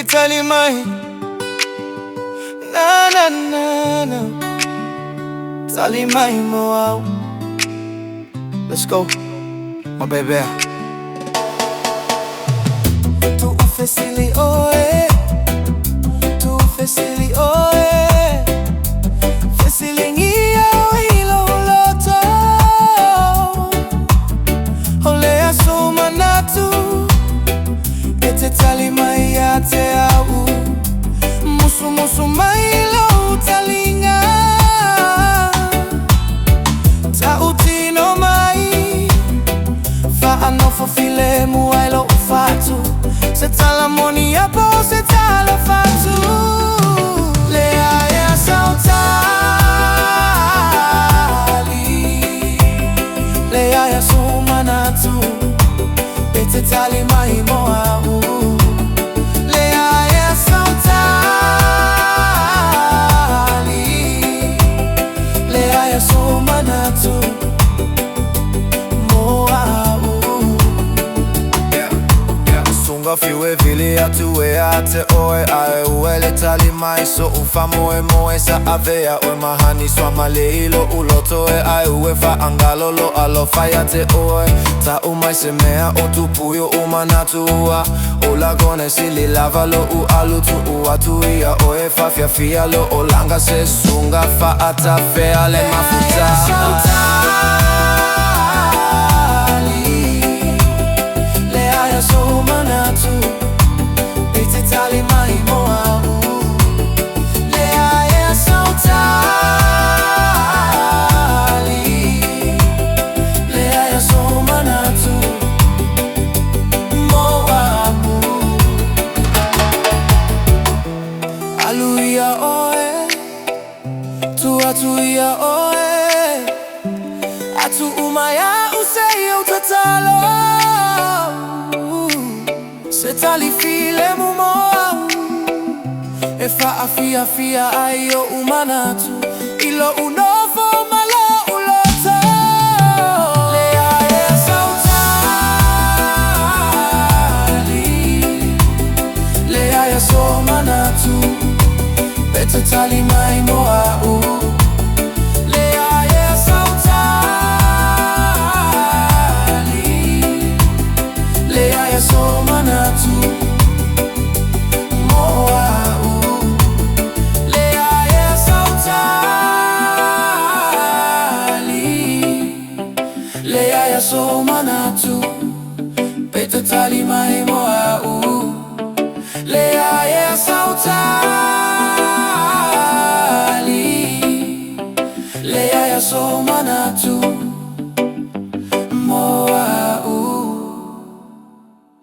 tali mai. Na na na na. Tali mai mo. Let's go, my baby. Tu ufesili oe, tu ufesili oe. Fesili ngia ilo loto. Ole asuma natu. Ete tali mai ate au. Musu musu mai lo talinga. Tautino mai. Ano fofile muailo ufatu. Se tala moni apo se tala fatu. Lea ya sautali. Lea ya sumanatu. Ete tali mai moau. Lea ya sautali. Lea ya sumanatu. Fiwe vili atuwe ate oe ae uele tali mai so ufa moe moe sa avea oe mahani swama leilo uloto e ae uwe fa angalolo alo fayate oe ta umai semea o tupuyo umanatu ua ola gone sili lava lo u alutu ua tuia oe fa fia fia lo olanga se sunga fa ata fea le mafuta. Ete tali mai moau. Lea ya sautali. Lea ya somanatu. Moau. Aluia oe. Tuatuia oe. Atu umaya useyo tatalo. Se tali file mumoa. E fa afia fia ayo umanatu. Ilo unovo malo uloto. Lea ya sautali. Lea ya somanatu. Bete tali mai moau. Lea ya sautali. Lea ya somanatu. Lea ya somanatu. Bete tali mai moa.